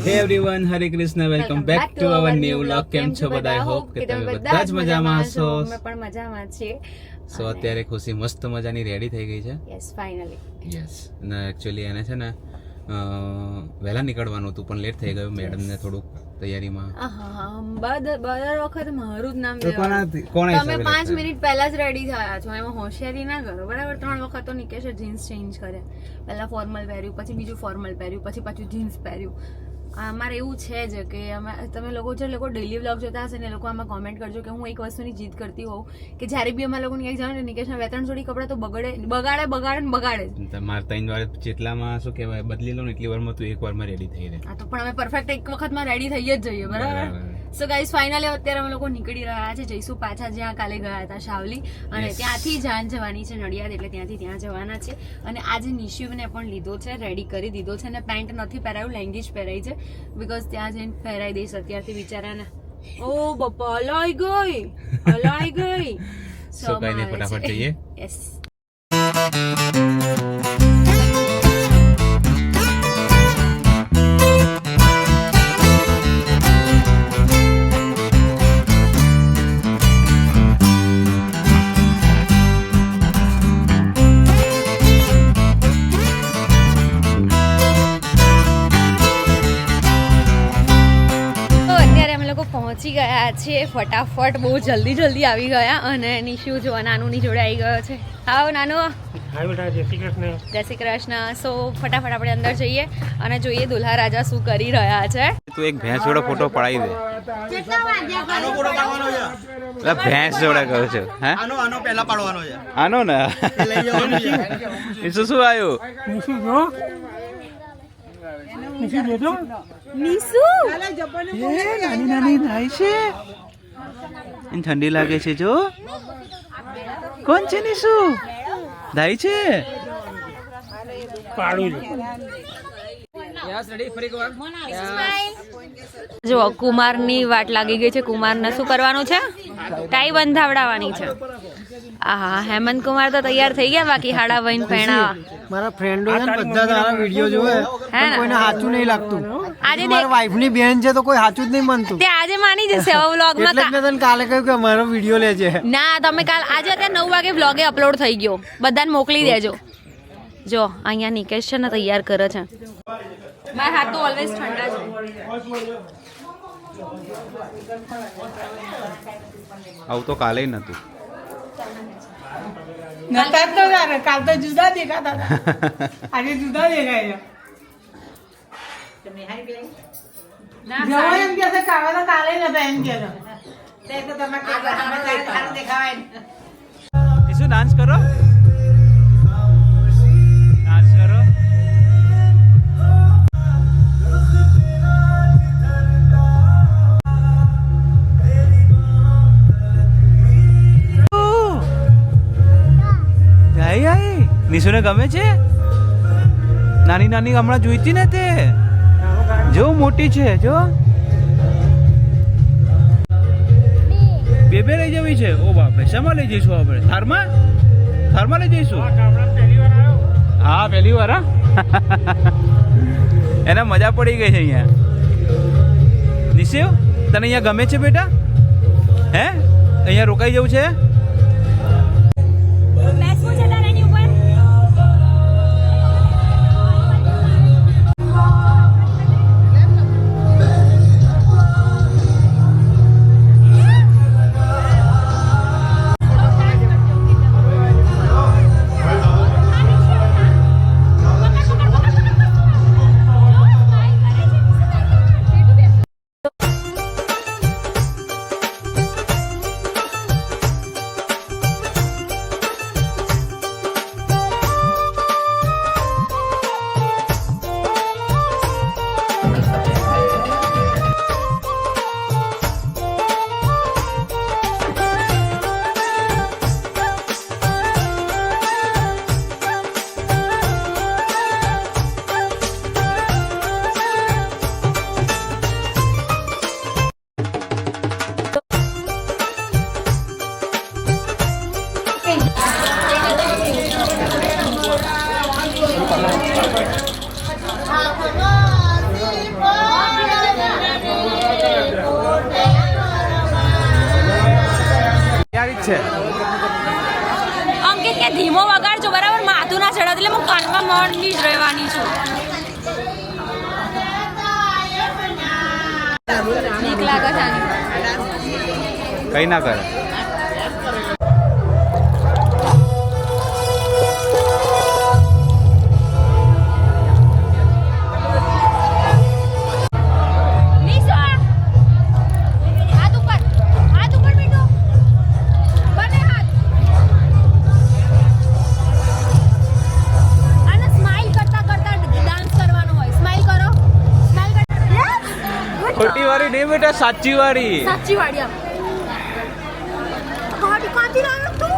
હે everyone, Hare Krishna, welcome back to our new vlog. કેમ છો બધા? આઈ હોપ કે તમે બધા જ મજામાં હશો. અમે પણ મજામાં છીએ. સો અત્યારે ખુશી મસ્ત મજાની રેડી થઈ ગઈ છે. Yes, finally. યસ, અને એકચ્યુઅલી એને છે ને વહેલા નીકળવાનું હતું પણ લેટ થઈ ગયું મેડમ ને થોડુંક તૈયારીમાં. દર વખત મારું જ નામ કોણ તમે 5 મિનિટ પહેલા જ રેડી થયા છો, એમાં હોશિયારી ના કરો બરાબર. 3 વખત તો નિકેશે જીન્સ ચેન્જ કર્યા. પહેલા ફોર્મલ પહેર્યું, પછી બીજું ફોર્મલ પહેર્યું, પછી પાછું જીન્સ પહેર્યું. અમારે એવું છે જ કે તમે લોકો જે લોકો ડેલી વ્લોગ જોતા હશે ને એ લોકો આમાં કોમેન્ટ કરજો કે હું એક વસ્તુની જીદ કરતી હોઉં કે જ્યારે બી અમારા લોકો ક્યાંક જાવ ને નિકેશના 2-3 જોડી કપડાં તો બગાડે જ. મારે 3 વાર જેટલામાં શું કહેવાય બદલી લો ને એટલી વારમાં તું એક વારમાં રેડી થઈ રહે. હા, તો પણ અમે પરફેક્ટ એક વખતમાં રેડી થઈ જ જઈએ બરાબર. સો ગાઈઝ, ફાઇનલી અત્યારે અમે લોકો નીકળી રહ્યા છે. જઈશું પાછા જ્યાં કાલે ગયા હતા, શાવલી, અને ત્યાંથી જાન જવાની છે નડિયાદ, એટલે ત્યાંથી ત્યાં જવાના છે. અને આજે નિશિવને પણ લીધો છે, રેડી કરી દીધો છે, અને પેન્ટ નથી પહેરાયું, લેંગીજ પહેરાઈ છે, બીકોઝ ત્યાં જઈને પહેરાઈ દઈશ અત્યારથી બિચારાને. ઓ બાપા, હલાઈ ગઈ. સો કઈને ફટાફટ જઈએ. યસ. પહોંચી ગયા છીએ ફટાફટ, બહુ જલ્દી આવી ગયા. અને નિશુ જો નાનુની જોડે આવી ગયો છે. આવો નાનો. જય શ્રી કૃષ્ણ. સો ફટાફટ આપણે અંદર જઈએ અને જોઈએ દુલ્હા રાજા શું કરી રહ્યા છે. તું એક ભેંસ જોડે ફોટો પડાવી દે. ભેંસ જોડે કહું છું. હે, આનો પહેલા પાડવાનો છે. આનો ને શું આવ્યું? ઠંડી લાગે છે. જો કોણ છે નીસુ? ધાઈ છે. જો કુમારની વાટ લાગી ગઈ છે. કુમારને શું કરવાનું છે? ટાઈ બંધાવડાવવાની છે. આહા, હેમંત કુમાર તો તૈયાર થઈ ગયા, બાકી હાડા વહીને પહેણાવા. મારા ફ્રેન્ડો છે ને બધા તારા વિડિયો જોવે પણ કોઈને સાચું નહીં લાગતું. આજે મારા વાઈફ ની બેન છે તો કોઈ સાચું જ નહીં માનતું. તે આજે માની જશે હવે વ્લોગમાં. એટલે મેં તને કાલે કહ્યું કે મારો વિડિયો લેજે. ના, તમે કાલ આજે અત્યારે 9 વાગે વ્લોગે અપલોડ થઈ ગયો, બધાને મોકલી દેજો. જો અહીંયા નિકેશ છે ને તૈયાર કરે છે. મારા હાથ તો ઓલવેઝ ઠંડા છે. આવું તો કાલે નતું. કાલ તો જુદા દેખાતા હતા, આજે જુદા દેખાય છે. શું ડાન્સ કરો? ડાન્સ કરો. નિશુને ગમે છે? નાની હમણાં જોઈતી ને તે. જો મોટી છે. જો બે લઈ જવી છે. ઓ બાપરે, શેમાં લઈ જઈશું આપણે? થારમાં લઈ જઈશું. હા, પહેલી વાર. એને મજા પડી ગઈ છે અહીંયા. નિશુ, તને અહીંયા ગમે છે બેટા? હે, અહીંયા રોકાઈ જવું છે? સારી જ છે. અંકિત કે ધીમો વગાડજો બરાબર, માથું ના ચડાવ, એટલે હું કાનમાં મોડની જ રહેવાની છું. બીક લાગે છે આની. કઈ ના કરે. ખોટી વાળી નહીં બેટા, સાચી વાળી. સાચી વાળી આમ. ગાડી કાંથી લાવ્યો તું?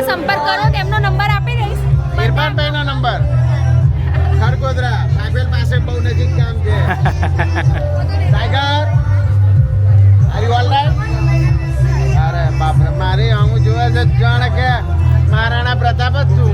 સંપર્ક કરો, તેમનો નંબર આપી દઈશ. ઇરફાનભાઈનો નંબર ખરગોદરા સાગવેલ પાસે બહુ નજીક કામ છે. Tiger are you alright? અરે બાપ રે, મારી હું જોવે છે જાણે કે મહારાણા પ્રતાપ જ છું.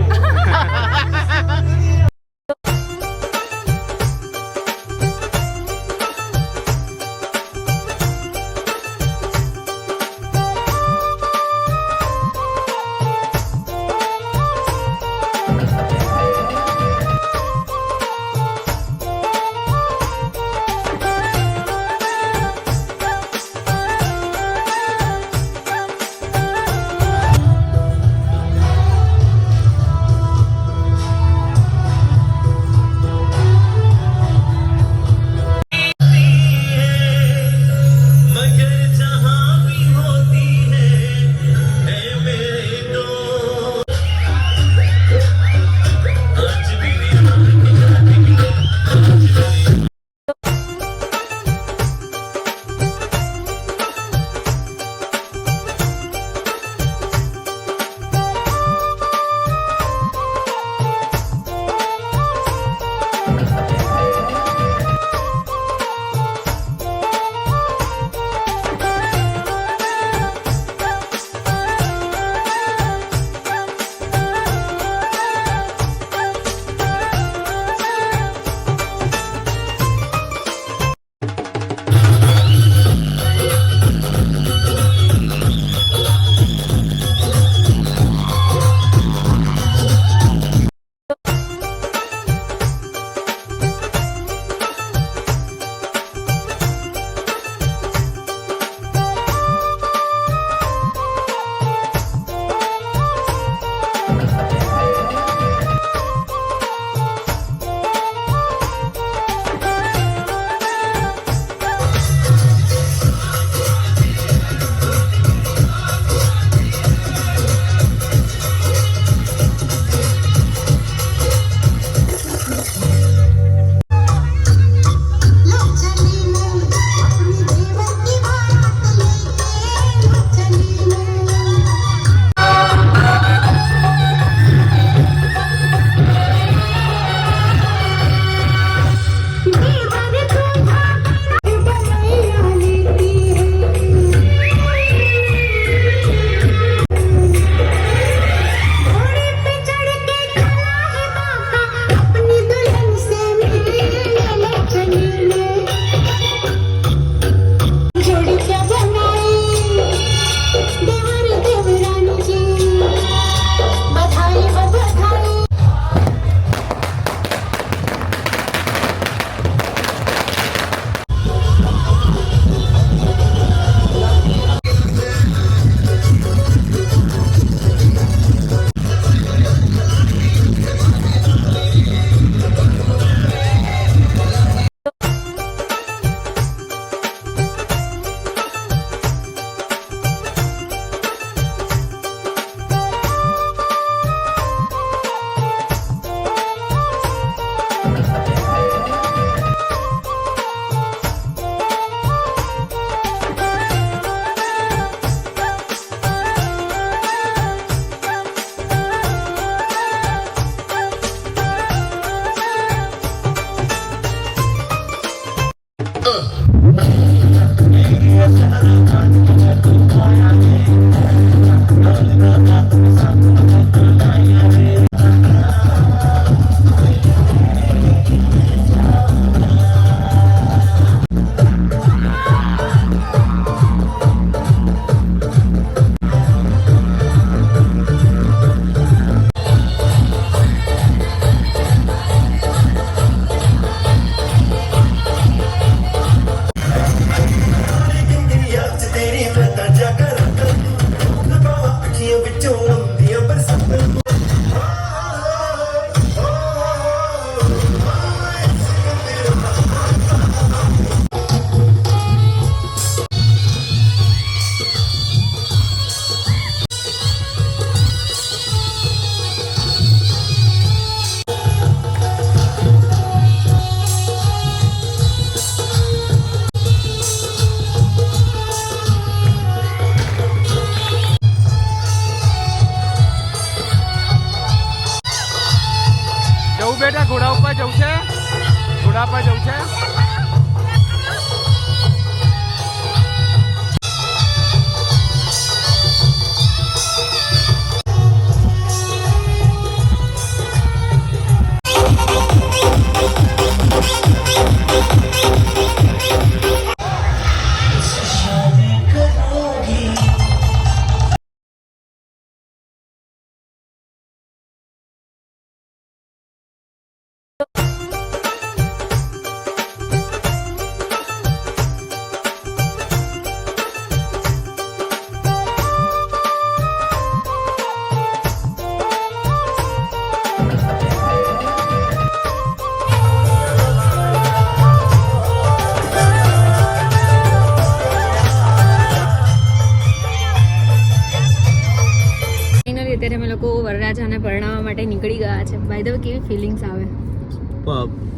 જવું બેટા ઘોડા ઉપર જવું છે, ઘોડા પર જવું છે. અત્યારે અમે લોકો વરરાજાને પરણાવવા માટે નીકળી ગયા છે. બાય ધ વે કેવી ફિલિંગ્સ આવે?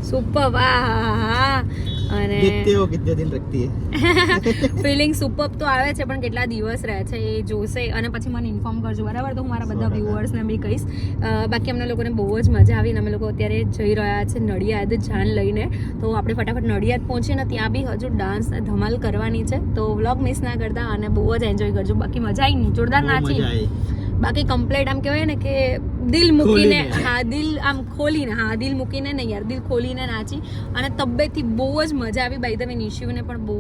સુપર. વાહ. અને કિતને દિન રખતી હે ફિલિંગ સુપર તો આવે છે, પણ કેટલા દિવસ રહે છે એ જોશે અને પછી મને ઇન્ફોર્મ કરજો, બરાબર? તો હું મારા બધા વ્યુઅર્સને બી કહીશ. બાકી અમને લોકોને બહુ જ મજા આવી અને અમે લોકો અત્યારે જઈ રહ્યા છે નડિયાદ જાન લઈને. તો આપણે ફટાફટ નડિયાદ પહોંચીને ત્યાં બી હજુ ડાન્સ ધમાલ કરવાની છે, તો વ્લોગ મિસ ના કરતા અને બહુ જ એન્જોય કરજો. બાકી મજા આવી, જોરદાર નાચી. બાકી કમ્પ્લેટ આમ કહેવાય ને કે દિલ મૂકીને, હા દિલ આમ ખોલીને, હા દિલ મૂકીને નહીં યાર, દિલ ખોલીને નાચી અને તબિયતથી બહુ જ મજા આવી. બાય ધ વે નિશિવને પણ બહુ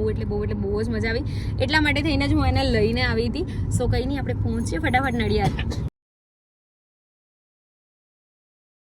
જ મજા આવી. એટલા માટે થઈને જ હું એને લઈને આવી હતી. સો કંઈ નહીં, આપણે પહોંચીએ ફટાફટ નડિયાદ.